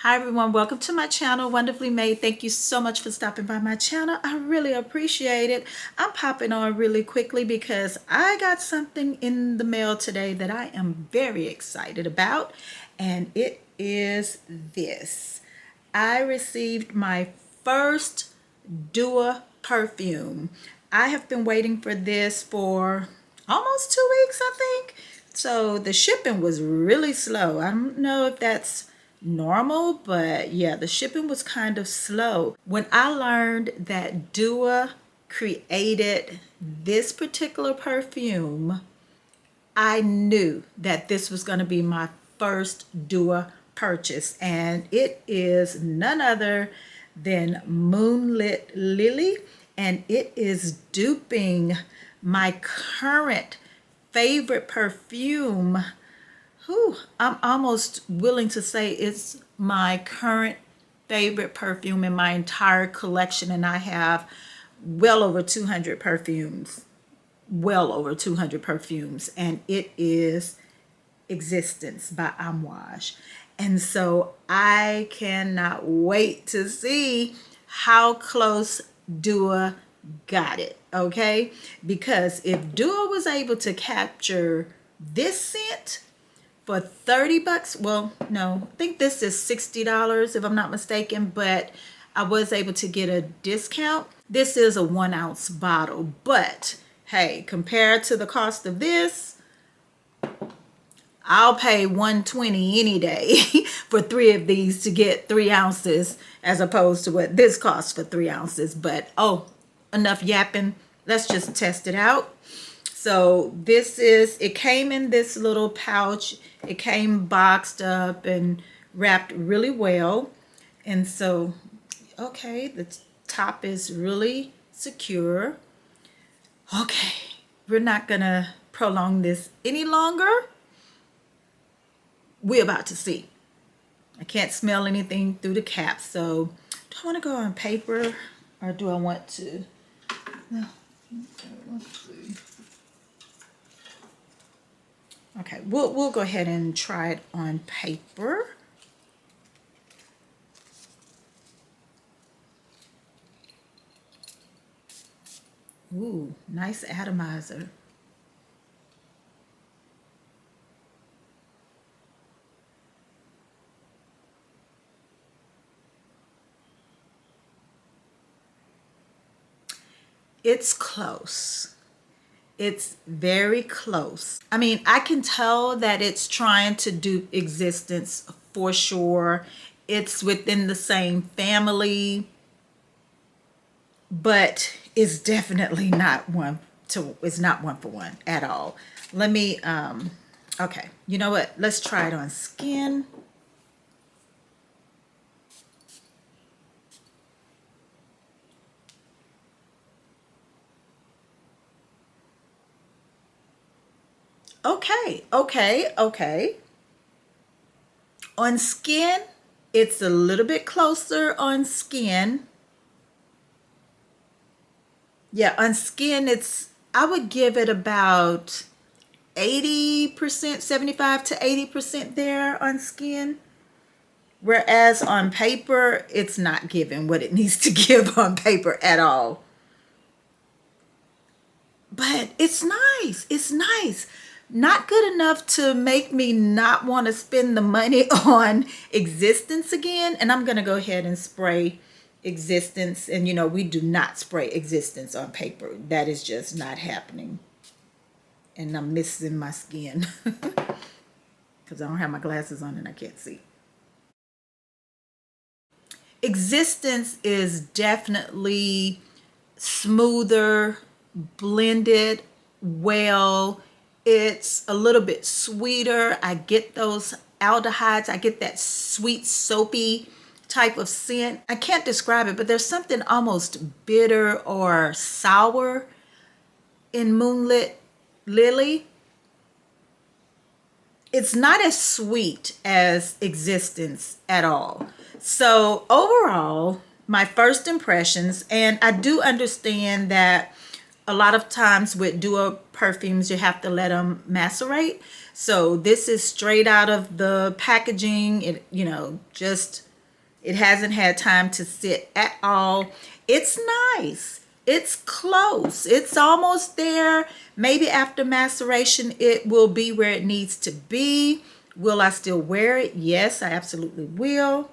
Hi everyone, welcome to my channel, Wonderfully Made. Thank you so much for stopping by my channel. I really appreciate it. I'm popping on really quickly because I got something in the mail today that I am very excited about, and it is this. I received my first Dua perfume. I have been waiting for this for almost 2 weeks, I think. So the shipping was really slow. I don't know if that's normal, but yeah, the shipping was kind of slow. When I learned that Dua created this particular perfume, I knew that this was going to be my first Dua purchase, and it is none other than Moonlit Lily, and it is duping my current favorite perfume. Whew, I'm almost willing to say it's my current favorite perfume in my entire collection, and I have well over 200 perfumes. Well over 200 perfumes, and it is Existence by Amouage. And so I cannot wait to see how close Dua got it, okay? Because if Dua was able to capture this scent for 30 bucks, well, no, I think this is $60 if I'm not mistaken, but I was able to get a discount. This is a 1 ounce bottle, but hey, compared to the cost of this, I'll pay $120 any day for 3 of these to get 3 ounces as opposed to what this costs for 3 ounces. But oh, enough yapping. Let's just test it out. So it came in this little pouch. It came boxed up and wrapped really well. And so, okay, the top is really secure. Okay, we're not gonna prolong this any longer. We're about to see. I can't smell anything through the cap, so do I want to go on paper or do I want to? No. Let's see. Okay, we'll go ahead and try it on paper. Ooh, nice atomizer. It's close. It's very close. I mean, I can tell that it's trying to do Existence for sure. It's within the same family, but it's definitely not it's not one for one at all. Let me, okay, you know what? Let's try it on skin. Okay. On skin, it's a little bit closer on skin. Yeah, on skin, I would give it about 80%, 75 to 80% there on skin. Whereas on paper, it's not giving what it needs to give on paper at all. But it's nice. It's nice. Not good enough to make me not want to spend the money on Existence again. And I'm going to go ahead and spray Existence. And you know, we do not spray Existence on paper. That is just not happening. And I'm missing my skin because I don't have my glasses on and I can't see. Existence is definitely smoother, blended well. It's a little bit sweeter. I get those aldehydes. I get that sweet, soapy type of scent. I can't describe it, but there's something almost bitter or sour in Moonlit Lily. It's not as sweet as Existence at all. So overall, my first impressions, and I do understand that a lot of times with Dua perfumes, you have to let them macerate. So this is straight out of the packaging. It, you know, just It hasn't had time to sit at all. It's nice. It's close. It's almost there. Maybe after maceration, it will be where it needs to be. Will I still wear it? Yes, I absolutely will.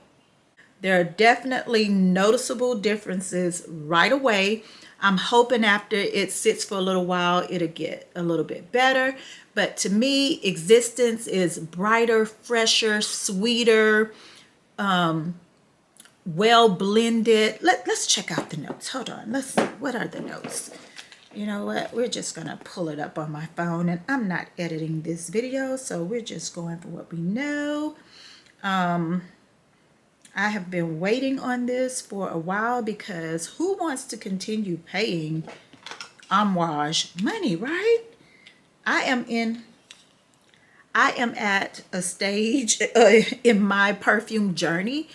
There are definitely noticeable differences right away. I'm hoping after it sits for a little while, it'll get a little bit better. But to me, Existence is brighter, fresher, sweeter, well blended. Let's check out the notes. Hold on. Let's see. What are the notes? You know what? We're just going to pull it up on my phone, and I'm not editing this video, so we're just going for what we know. I have been waiting on this for a while because who wants to continue paying Amouage money, right? I am at a stage in my perfume journey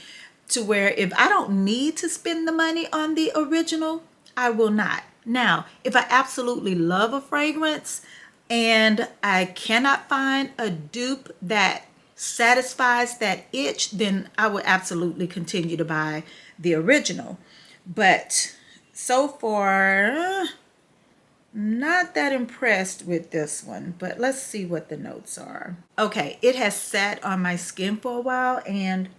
to where if I don't need to spend the money on the original, I will not. Now, if I absolutely love a fragrance and I cannot find a dupe that satisfies that itch, then I would absolutely continue to buy the original. But so far, not that impressed with this one, but let's see what the notes are. Okay, it has sat on my skin for a while, and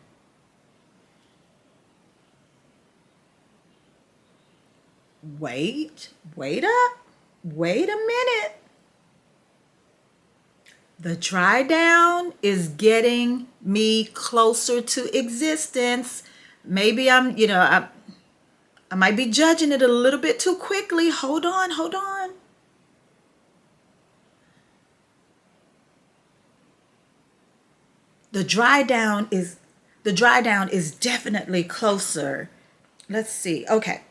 wait up, wait a minute. The dry down is getting me closer to Existence. Maybe I might be judging it a little bit too quickly. Hold on. The dry down is definitely closer. Let's see. Okay.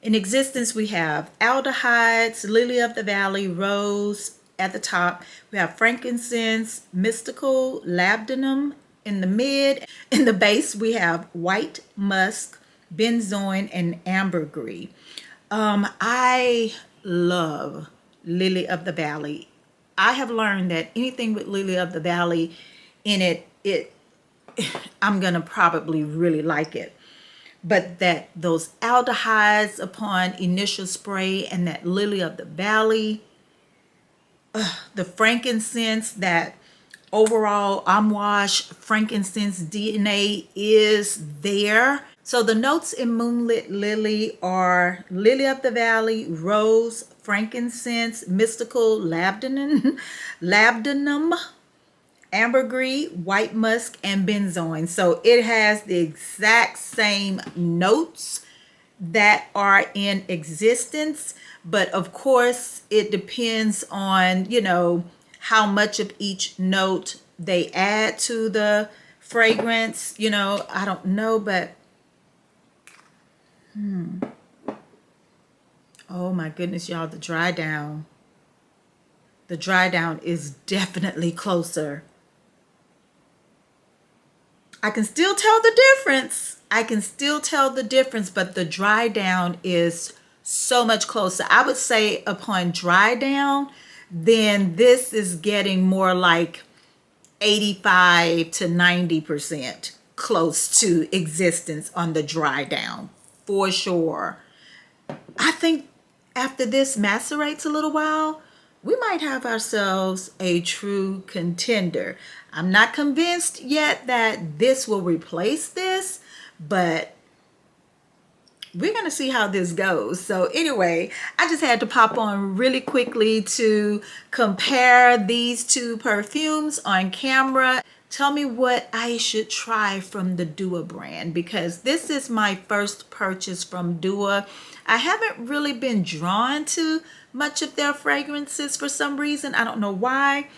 In Existence, we have aldehydes, lily of the valley, rose at the top. We have frankincense, mystical, labdanum in the mid. In the base, we have white musk, benzoin, and ambergris. I love lily of the valley. I have learned that anything with lily of the valley in it, I'm gonna probably really like it. But that those aldehydes upon initial spray and that lily of the valley, the frankincense, that overall Amouage frankincense DNA is there. So the notes in Moonlit Lily are lily of the valley, rose, frankincense, mystical, labdanum, ambergris, white musk, and benzoin. So it has the exact same notes that are in Existence, but of course it depends on, how much of each note they add to the fragrance. I don't know, but oh my goodness, y'all, the dry down is definitely closer. I can still tell the difference. But the dry down is so much closer. I would say upon dry down, then this is getting more like 85 to 90% close to Existence on the dry down, for sure. I think after this macerates a little while, we might have ourselves a true contender. I'm not convinced yet that this will replace this, but we're going to see how this goes. So anyway, I just had to pop on really quickly to compare these two perfumes on camera. Tell me what I should try from the Dua brand, because this is my first purchase from Dua. I haven't really been drawn to much of their fragrances for some reason. I don't know why.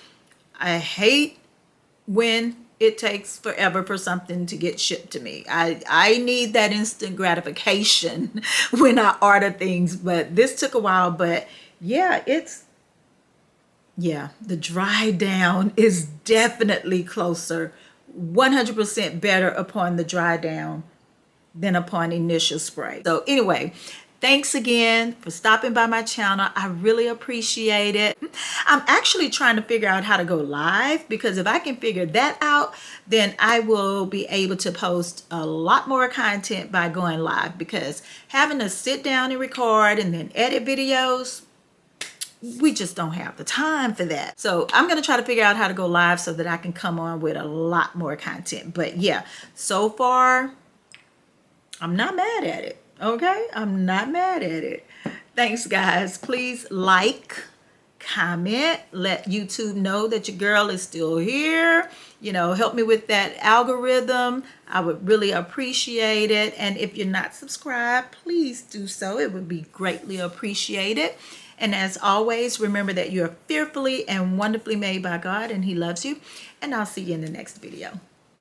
I hate when it takes forever for something to get shipped to me. I need that instant gratification when I order things, but this took a while. But yeah, the dry down is definitely closer, 100% better upon the dry down than upon initial spray. So anyway, Thanks again for stopping by my channel. I really appreciate it. I'm actually trying to figure out how to go live, because if I can figure that out, then I will be able to post a lot more content by going live, because having to sit down and record and then edit videos, we just don't have the time for that. So I'm going to try to figure out how to go live so that I can come on with a lot more content. But yeah, so far, I'm not mad at it. Okay, I'm not mad at it. Thanks, guys. Please like, comment, let YouTube know that your girl is still here. You know, help me with that algorithm. I would really appreciate it. And if you're not subscribed, please do so. It would be greatly appreciated. And as always, remember that you're fearfully and wonderfully made by God, and He loves you. And I'll see you in the next video.